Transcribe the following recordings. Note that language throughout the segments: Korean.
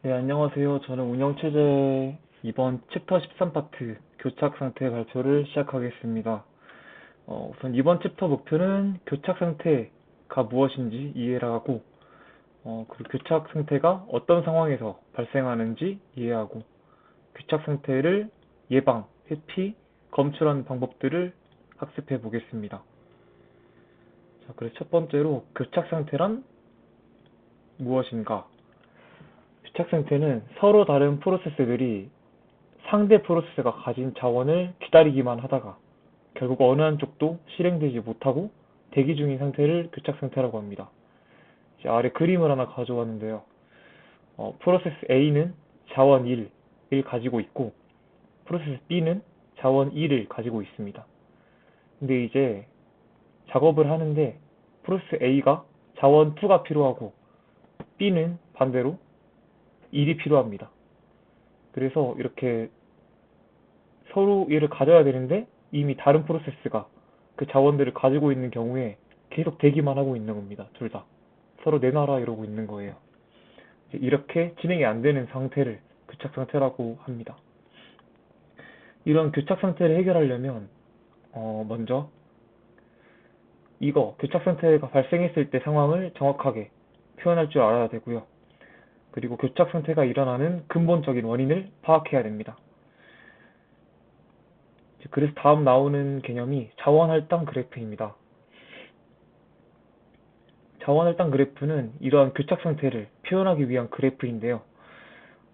네, 안녕하세요. 저는 운영체제 이번 챕터 13파트 교착 상태 발표를 시작하겠습니다. 우선 이번 챕터 목표는 교착 상태가 무엇인지 이해를 하고, 그리고 교착 상태가 어떤 상황에서 발생하는지 이해하고, 교착 상태를 예방, 회피, 검출하는 방법들을 학습해 보겠습니다. 자, 그래서 첫 번째로 교착 상태란 무엇인가? 교착 상태는 서로 다른 프로세스들이 상대 프로세스가 가진 자원을 기다리기만 하다가 결국 어느 한쪽도 실행되지 못하고 대기 중인 상태를 교착 상태라고 합니다. 이제 아래 그림을 하나 가져왔는데요. 프로세스 A는 자원 1을 가지고 있고 프로세스 B는 자원 1을 가지고 있습니다. 근데 이제 작업을 하는데 프로세스 A가 자원 2가 필요하고 B는 반대로 1이 필요합니다. 그래서 이렇게 서로 얘를 가져야 되는데 이미 다른 프로세스가 그 자원들을 가지고 있는 경우에 계속 대기만 하고 있는 겁니다. 둘 다. 서로 내놔라 이러고 있는 거예요. 이렇게 진행이 안 되는 상태를 교착 상태라고 합니다. 이런 교착 상태를 해결하려면 먼저 이거 교착 상태가 발생했을 때 상황을 정확하게 표현할 줄 알아야 되고요. 그리고 교착 상태가 일어나는 근본적인 원인을 파악해야 됩니다. 그래서 다음 나오는 개념이 자원할당 그래프입니다. 자원할당 그래프는 이러한 교착 상태를 표현하기 위한 그래프인데요.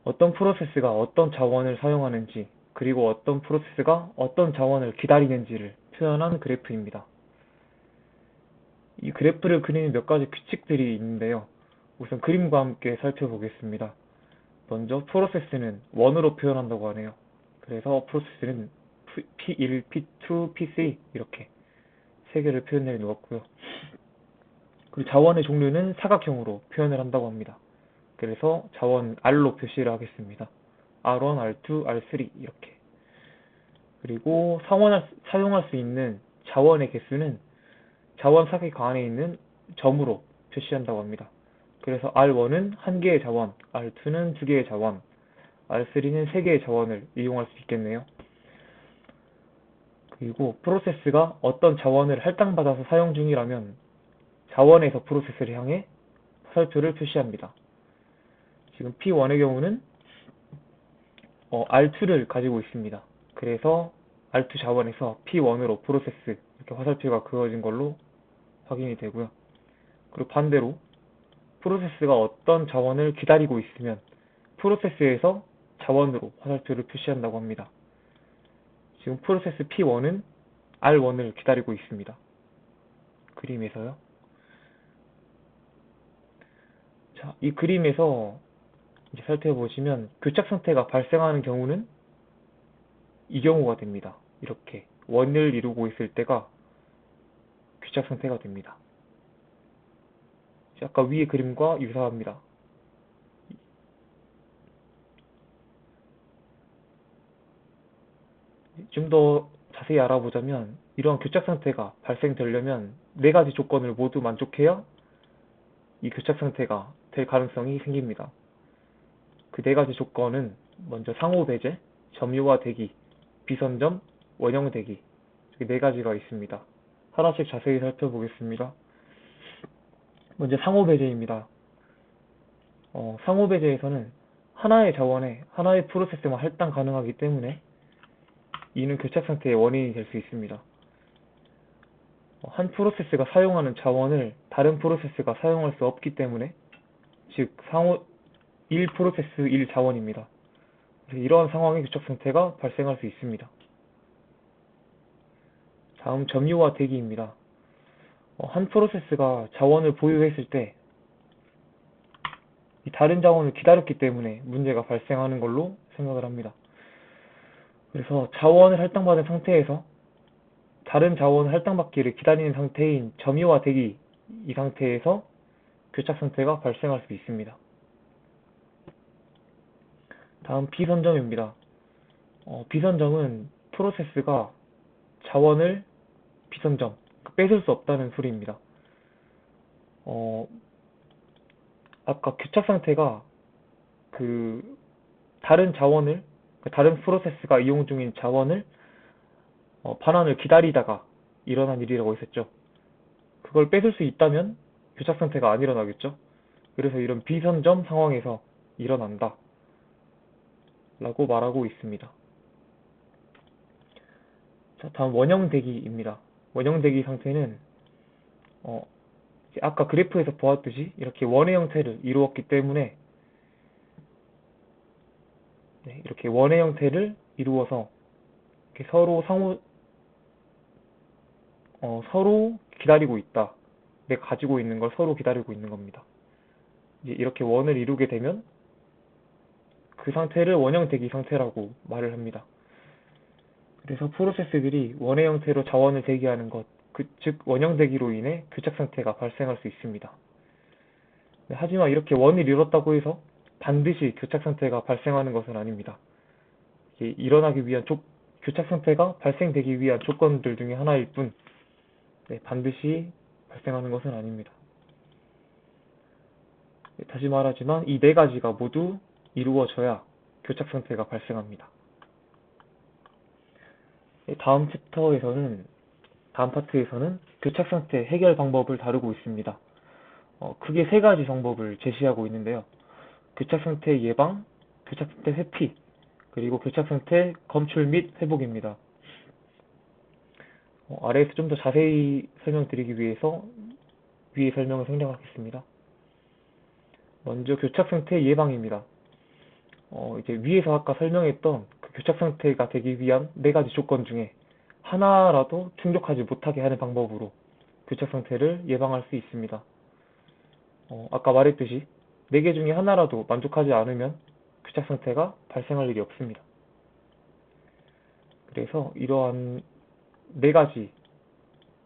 어떤 프로세스가 어떤 자원을 사용하는지, 그리고 어떤 프로세스가 어떤 자원을 기다리는지를 표현한 그래프입니다. 이 그래프를 그리는 몇 가지 규칙들이 있는데요. 우선 그림과 함께 살펴보겠습니다. 먼저 프로세스는 원으로 표현한다고 하네요. 그래서 프로세스는 P1, P2, P3 이렇게 세 개를 표현해 놓았고요. 그리고 자원의 종류는 사각형으로 표현을 한다고 합니다. 그래서 자원 R로 표시를 하겠습니다. R1, R2, R3 이렇게. 그리고 사용할 수 있는 자원의 개수는 자원 사각 안에 있는 점으로 표시한다고 합니다. 그래서 R1은 한 개의 자원, R2는 두 개의 자원, R3는 세 개의 자원을 이용할 수 있겠네요. 그리고 프로세스가 어떤 자원을 할당받아서 사용 중이라면 자원에서 프로세스를 향해 화살표를 표시합니다. 지금 P1의 경우는 R2를 가지고 있습니다. 그래서 R2 자원에서 P1으로 프로세스 이렇게 화살표가 그어진 걸로 확인이 되고요. 그리고 반대로 프로세스가 어떤 자원을 기다리고 있으면 프로세스에서 자원으로 화살표를 표시한다고 합니다. 지금 프로세스 P1은 R1을 기다리고 있습니다. 그림에서요. 자, 이 그림에서 이제 살펴보시면 교착 상태가 발생하는 경우는 이 경우가 됩니다. 이렇게 원을 이루고 있을 때가 교착 상태가 됩니다. 아까 위의 그림과 유사합니다. 좀 더 자세히 알아보자면 이러한 교착 상태가 발생되려면 네 가지 조건을 모두 만족해야 이 교착 상태가 될 가능성이 생깁니다. 그 네 가지 조건은 먼저 상호 배제, 점유화 대기, 비선점, 원형 대기 이렇게 네 가지가 있습니다. 하나씩 자세히 살펴보겠습니다. 먼저 상호 배제입니다. 상호 배제에서는 하나의 자원에 하나의 프로세스만 할당 가능하기 때문에 이는 교착 상태의 원인이 될 수 있습니다. 한 프로세스가 사용하는 자원을 다른 프로세스가 사용할 수 없기 때문에 즉 상호 1프로세스 1자원입니다. 이러한 상황의 교착 상태가 발생할 수 있습니다. 다음 점유화 대기입니다. 한 프로세스가 자원을 보유했을 때 다른 자원을 기다렸기 때문에 문제가 발생하는 걸로 생각을 합니다. 그래서 자원을 할당받은 상태에서 다른 자원을 할당받기를 기다리는 상태인 점유화 대기 이 상태에서 교착 상태가 발생할 수 있습니다. 다음 비선점입니다. 비선점은 프로세스가 자원을 비선점, 뺏을 수 없다는 소리입니다. 아까 교착 상태가 그 다른 자원을, 다른 프로세스가 이용 중인 자원을 반환을 기다리다가 일어난 일이라고 했었죠. 그걸 뺏을 수 있다면 교착 상태가 안 일어나겠죠. 그래서 이런 비선점 상황에서 일어난다 라고 말하고 있습니다. 자, 다음 원형 대기입니다. 원형 대기 상태는 아까 그래프에서 보았듯이 이렇게 원의 형태를 이루었기 때문에 이렇게 원의 형태를 이루어서 이렇게 서로 기다리고 있다. 내가 가지고 있는 걸 서로 기다리고 있는 겁니다. 이제 이렇게 원을 이루게 되면 그 상태를 원형 대기 상태라고 말을 합니다. 그래서 프로세스들이 원의 형태로 자원을 대기하는 것, 즉 원형 대기로 인해 교착 상태가 발생할 수 있습니다. 하지만 이렇게 원을 이뤘다고 해서 반드시 교착 상태가 발생하는 것은 아닙니다. 일어나기 위한 교착 상태가 발생되기 위한 조건들 중에 하나일 뿐, 반드시 발생하는 것은 아닙니다. 다시 말하지만 이 네 가지가 모두 이루어져야 교착 상태가 발생합니다. 다음 파트에서는 교착 상태 해결 방법을 다루고 있습니다. 크게 세 가지 방법을 제시하고 있는데요. 교착 상태 예방, 교착 상태 회피, 그리고 교착 상태 검출 및 회복입니다. 아래에서 좀 더 자세히 설명드리기 위해서 위의 설명을 생략하겠습니다. 먼저 교착 상태 예방입니다. 이제 위에서 아까 설명했던 그 교착 상태가 되기 위한 네 가지 조건 중에 하나라도 충족하지 못하게 하는 방법으로 교착 상태를 예방할 수 있습니다. 아까 말했듯이 네 개 중에 하나라도 만족하지 않으면 교착 상태가 발생할 일이 없습니다. 그래서 이러한 네 가지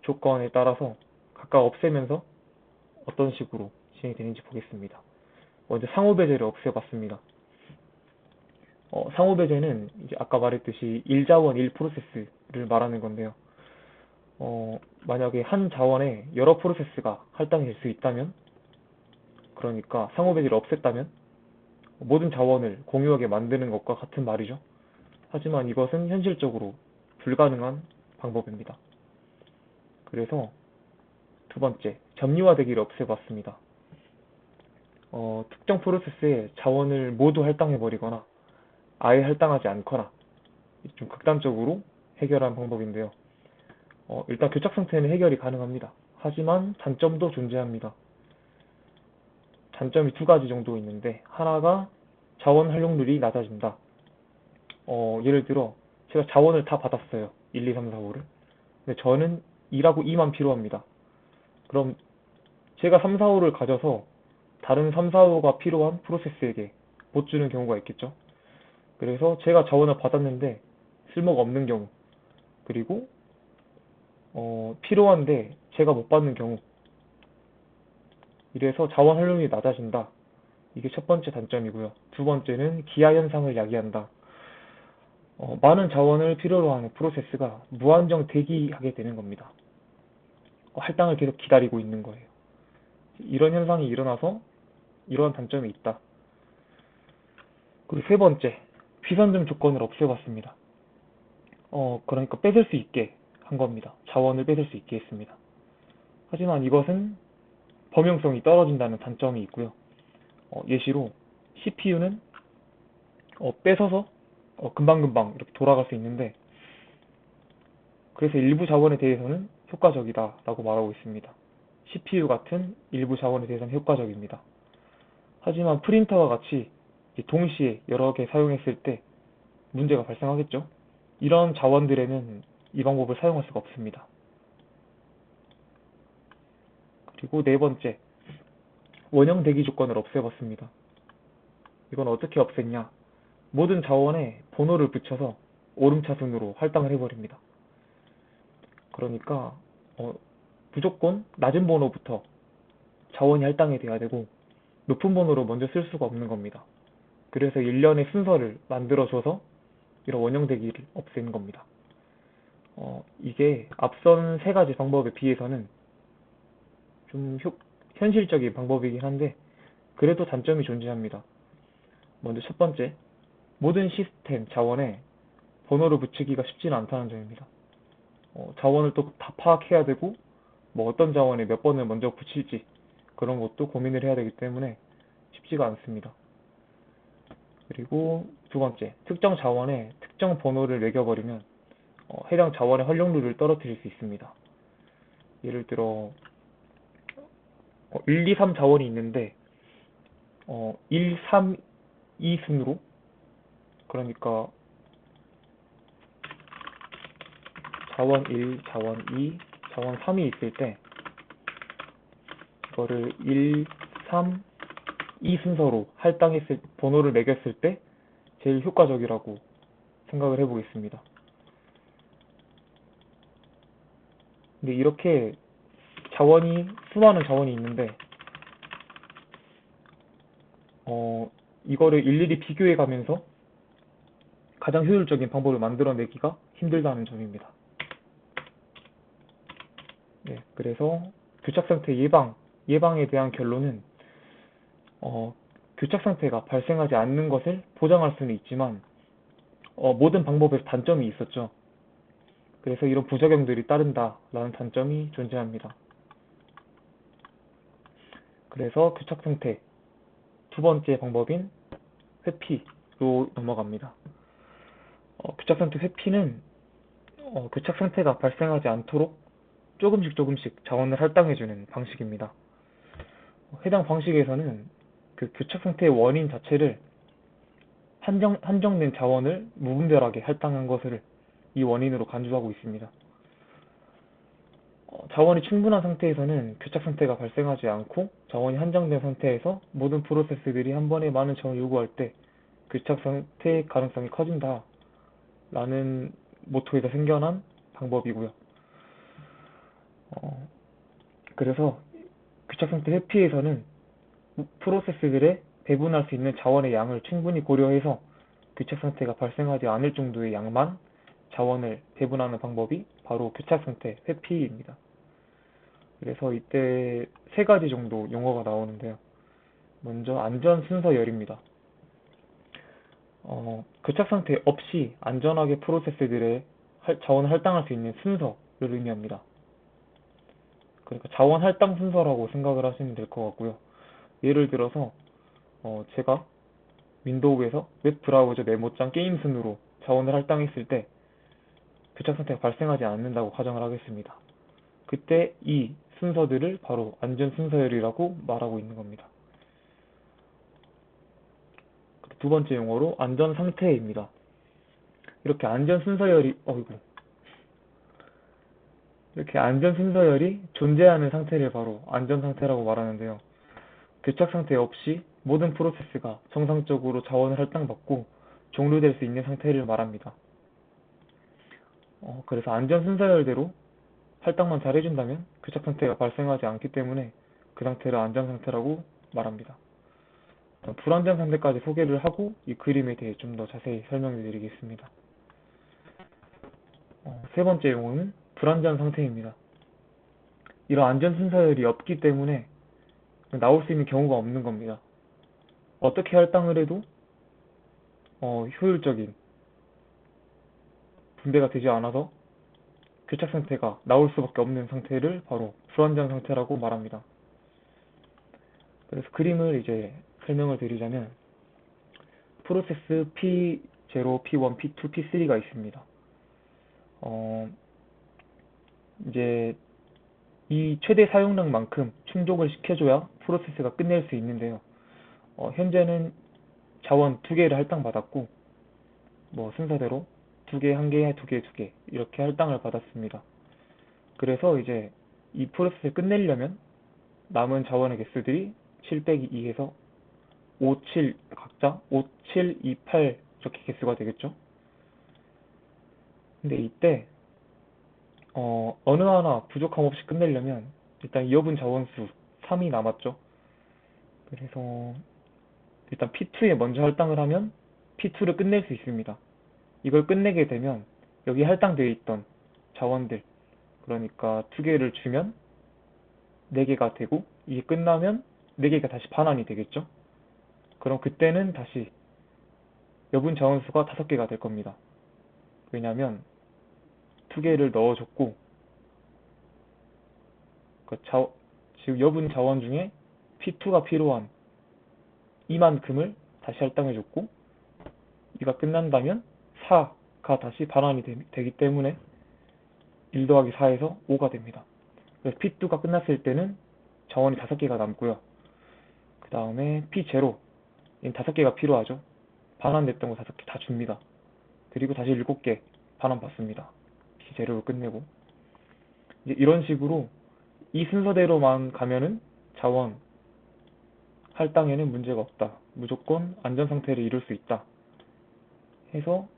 조건에 따라서 각각 없애면서 어떤 식으로 진행이 되는지 보겠습니다. 먼저 상호배제를 없애봤습니다. 상호배제는 이제 아까 말했듯이 1자원 1프로세스를 말하는 건데요. 만약에 한 자원에 여러 프로세스가 할당이 될 수 있다면, 그러니까 상호배제를 없앴다면 모든 자원을 공유하게 만드는 것과 같은 말이죠. 하지만 이것은 현실적으로 불가능한 방법입니다. 그래서 두 번째, 점유화되기를 없애봤습니다. 특정 프로세스에 자원을 모두 할당해버리거나 아예 할당하지 않거나 좀 극단적으로 해결한 방법인데요. 일단 교착 상태는 해결이 가능합니다. 하지만 단점도 존재합니다. 단점이 두 가지 정도 있는데, 하나가 자원 활용률이 낮아진다. 예를 들어 제가 자원을 다 받았어요. 1, 2, 3, 4, 5를. 근데 저는 2라고 2만 필요합니다. 그럼 제가 3, 4, 5를 가져서 다른 3, 4, 5가 필요한 프로세스에게 못 주는 경우가 있겠죠. 그래서 제가 자원을 받았는데 쓸모가 없는 경우, 그리고 필요한데 제가 못 받는 경우, 이래서 자원 활용률이 낮아진다. 이게 첫 번째 단점이고요. 두 번째는 기하 현상을 야기한다. 많은 자원을 필요로 하는 프로세스가 무한정 대기하게 되는 겁니다. 할당을 계속 기다리고 있는 거예요. 이런 현상이 일어나서 이러한 단점이 있다. 그리고 세 번째, 비선점 조건을 없애봤습니다. 그러니까 뺏을 수 있게 한 겁니다. 자원을 뺏을 수 있게 했습니다. 하지만 이것은 범용성이 떨어진다는 단점이 있고요. 예시로 CPU는 뺏어서 금방금방 이렇게 돌아갈 수 있는데, 그래서 일부 자원에 대해서는 효과적이다 라고 말하고 있습니다. CPU 같은 일부 자원에 대해서는 효과적입니다. 하지만 프린터와 같이 동시에 여러 개 사용했을 때 문제가 발생하겠죠. 이런 자원들에는 이 방법을 사용할 수가 없습니다. 그리고 네 번째, 원형 대기 조건을 없애봤습니다. 이건 어떻게 없앴냐? 모든 자원에 번호를 붙여서 오름차순으로 할당을 해버립니다. 그러니까 무조건 낮은 번호부터 자원이 할당이 돼야 되고 높은 번호로 먼저 쓸 수가 없는 겁니다. 그래서 일련의 순서를 만들어줘서 이런 원형 대기를 없애는 겁니다. 이게 앞선 세 가지 방법에 비해서는 좀 현실적인 방법이긴 한데, 그래도 단점이 존재합니다. 먼저 첫 번째, 모든 시스템 자원에 번호를 붙이기가 쉽지는 않다는 점입니다. 자원을 또 다 파악해야 되고, 뭐 어떤 자원에 몇 번을 먼저 붙일지 그런 것도 고민을 해야 되기 때문에 쉽지가 않습니다. 그리고 두 번째, 특정 자원에 특정 번호를 매겨버리면 해당 자원의 활용률을 떨어뜨릴 수 있습니다. 예를 들어 1, 2, 3 자원이 있는데 1, 3, 2 순으로, 그러니까 자원 1, 자원 2, 자원 3이 있을 때 이거를 1, 3, 2 순서로 할당했을 번호를 매겼을 때 제일 효과적이라고 생각을 해보겠습니다. 근데 이렇게 수많은 자원이 있는데 이거를 일일이 비교해 가면서 가장 효율적인 방법을 만들어내기가 힘들다는 점입니다. 네, 그래서 교착 상태 예방에 대한 결론은 교착 상태가 발생하지 않는 것을 보장할 수는 있지만 모든 방법에서 단점이 있었죠. 그래서 이런 부작용들이 따른다라는 단점이 존재합니다. 그래서 교착 상태 두 번째 방법인 회피로 넘어갑니다. 교착 상태 회피는 교착 상태가 발생하지 않도록 조금씩 자원을 할당해주는 방식입니다. 해당 방식에서는 그 교착 상태의 원인 자체를 한정된 자원을 무분별하게 할당한 것을 이 원인으로 간주하고 있습니다. 자원이 충분한 상태에서는 교착 상태가 발생하지 않고, 자원이 한정된 상태에서 모든 프로세스들이 한 번에 많은 자원을 요구할 때 교착 상태의 가능성이 커진다 라는 모토에서 생겨난 방법이고요. 그래서 교착 상태 회피에서는 프로세스들의 배분할 수 있는 자원의 양을 충분히 고려해서 교착 상태가 발생하지 않을 정도의 양만 자원을 배분하는 방법이 바로 교착 상태 회피입니다. 그래서 이때 세 가지 정도 용어가 나오는데요. 먼저 안전 순서열입니다. 교착 상태 없이 안전하게 프로세스들의 자원을 할당할 수 있는 순서를 의미합니다. 그러니까 자원 할당 순서라고 생각을 하시면 될 것 같고요. 예를 들어서 제가 윈도우에서 웹 브라우저 메모장 게임 순으로 자원을 할당했을 때 교착 상태가 발생하지 않는다고 가정을 하겠습니다. 그때 이 순서들을 바로 안전 순서열이라고 말하고 있는 겁니다. 두 번째 용어로 안전 상태입니다. 이렇게 안전 순서열이 존재하는 상태를 바로 안전 상태라고 말하는데요. 교착 상태 없이 모든 프로세스가 정상적으로 자원을 할당받고 종료될 수 있는 상태를 말합니다. 그래서 안전 순서열대로 할당만 잘 해준다면 교착 상태가 발생하지 않기 때문에 그 상태를 안전 상태라고 말합니다. 불안전 상태까지 소개를 하고 이 그림에 대해 좀 더 자세히 설명해 드리겠습니다. 세 번째 용어는 불안전 상태입니다. 이런 안전 순서열이 없기 때문에 나올 수 있는 경우가 없는 겁니다. 어떻게 할당을 해도 효율적인 분배가 되지 않아서 교착 상태가 나올 수밖에 없는 상태를 바로 불안전 상태라고 말합니다. 그래서 그림을 이제 설명을 드리자면 프로세스 P0, P1, P2, P3가 있습니다. 이제 이 최대 사용량만큼 충족을 시켜줘야 프로세스가 끝낼 수 있는데요. 현재는 자원 2개를 할당받았고, 순서대로 2개, 1개, 2개, 2개 이렇게 할당을 받았습니다. 그래서 이제 이 프로세스를 끝내려면 남은 자원의 개수들이 7-2해서 5, 7 각자 5, 7, 2, 8 이렇게 개수가 되겠죠. 근데 이때 어느 하나 부족함 없이 끝내려면 일단 이어분 자원수 3이 남았죠. 그래서 일단 P2에 먼저 할당을 하면 P2를 끝낼 수 있습니다. 이걸 끝내게 되면 여기 할당되어 있던 자원들, 그러니까 2개를 주면 4개가 되고, 이게 끝나면 4개가 다시 반환이 되겠죠. 그럼 그때는 다시 여분 자원수가 5개가 될 겁니다. 왜냐하면 2개를 넣어줬고 지금 여분 자원 중에 P2가 필요한 이만큼을 다시 할당해줬고, 이가 끝난다면 4가 다시 반환이 되기 때문에 1 더하기 4에서 5가 됩니다. 그래서 P2가 끝났을 때는 자원이 5개가 남고요. 그 다음에 P0, 5개가 필요하죠. 반환됐던 거 5개 다 줍니다. 그리고 다시 7개 반환 받습니다. P0로 끝내고. 이제 이런 식으로 이 순서대로만 가면은 자원 할당에는 문제가 없다. 무조건 안전 상태를 이룰 수 있다. 해서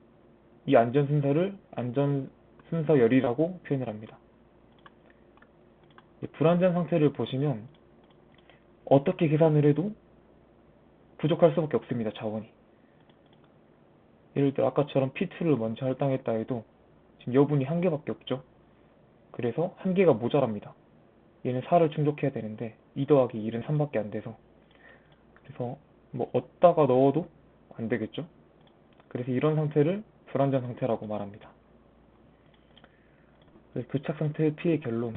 이 안전 순서를 안전 순서열이라고 표현을 합니다. 불안전 상태를 보시면 어떻게 계산을 해도 부족할 수밖에 없습니다. 자원이. 예를 들어 아까처럼 P2를 먼저 할당했다 해도 지금 여분이 1개밖에 없죠. 그래서 1개가 모자랍니다. 얘는 4를 충족해야 되는데 2 더하기 1은 3밖에 안 돼서, 그래서 뭐 얻다가 넣어도 안 되겠죠. 그래서 이런 상태를 불안전 상태라고 말합니다. 교착 상태의 피해 결론.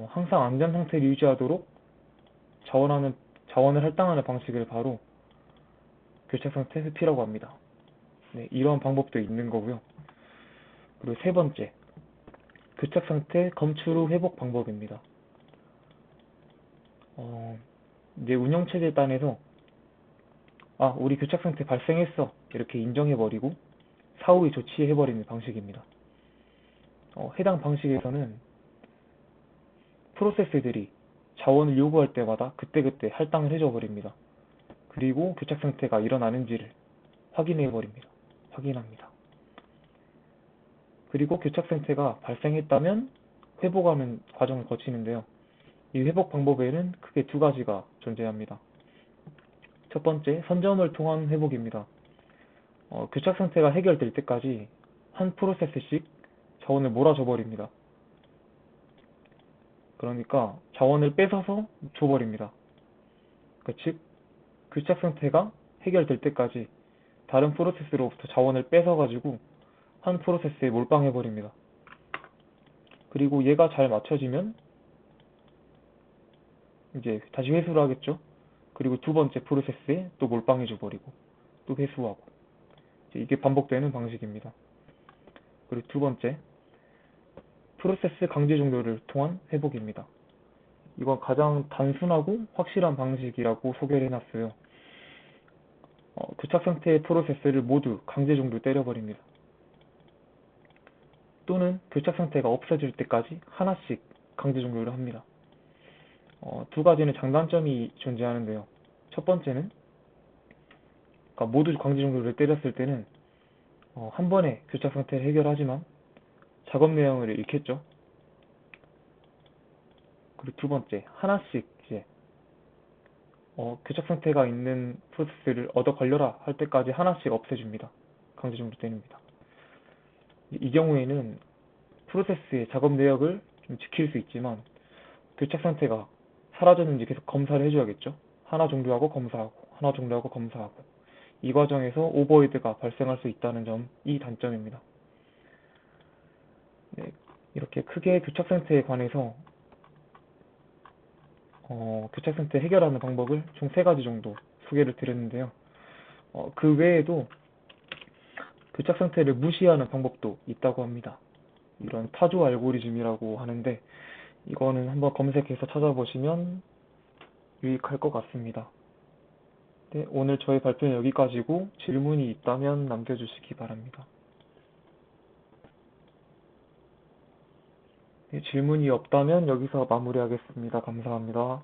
항상 안전 상태를 유지하도록 자원을 할당하는 방식을 바로 교착 상태 회피라고 합니다. 네, 이런 방법도 있는 거고요. 그리고 3번째, 교착 상태 검출 후 회복 방법입니다. 이제 운영체제 단에서 우리 교착 상태 발생했어 이렇게 인정해버리고 사후에 조치해버리는 방식입니다. 해당 방식에서는 프로세스들이 자원을 요구할 때마다 그때그때 할당을 해줘 버립니다. 그리고 교착 상태가 일어나는지를 확인합니다. 그리고 교착 상태가 발생했다면 회복하는 과정을 거치는데요. 이 회복 방법에는 크게 2가지가 존재합니다. 첫 번째, 선점을 통한 회복입니다. 교착 상태가 해결될 때까지 한 프로세스씩 자원을 몰아줘 버립니다. 그러니까 자원을 뺏어서 줘버립니다. 즉, 교착 상태가 해결될 때까지 다른 프로세스로부터 자원을 뺏어가지고 한 프로세스에 몰빵해버립니다. 그리고 얘가 잘 맞춰지면 이제 다시 회수를 하겠죠. 그리고 2번째 프로세스에 또 몰빵해줘버리고 또 회수하고, 이게 반복되는 방식입니다. 그리고 2번째, 프로세스 강제 종료를 통한 회복입니다. 이건 가장 단순하고 확실한 방식이라고 소개를 해놨어요. 교착 상태의 프로세스를 모두 강제 종료 때려버립니다. 또는 교착 상태가 없어질 때까지 하나씩 강제 종료를 합니다. 2가지는 장단점이 존재하는데요. 첫 번째는 모두 강제 종료를 때렸을 때는 한 번에 교착 상태를 해결하지만 작업 내용을 잃겠죠. 그리고 2번째, 하나씩 이제 교착 상태가 있는 프로세스를 얻어 걸려라 할 때까지 하나씩 없애줍니다. 강제 종료 때립니다. 이 경우에는 프로세스의 작업 내역을 좀 지킬 수 있지만 교착 상태가 사라졌는지 계속 검사를 해줘야겠죠. 하나 종료하고 검사하고 하나 종료하고 검사하고, 이 과정에서 오버헤드가 발생할 수 있다는 점이 단점입니다. 네, 이렇게 크게 교착 상태에 관해서 교착 상태 해결하는 방법을 총 3가지 정도 소개를 드렸는데요. 그 외에도 교착 상태를 무시하는 방법도 있다고 합니다. 이런 타조 알고리즘이라고 하는데, 이거는 한번 검색해서 찾아보시면 유익할 것 같습니다. 네, 오늘 저희 발표는 여기까지고 질문이 있다면 남겨주시기 바랍니다. 네, 질문이 없다면 여기서 마무리하겠습니다. 감사합니다.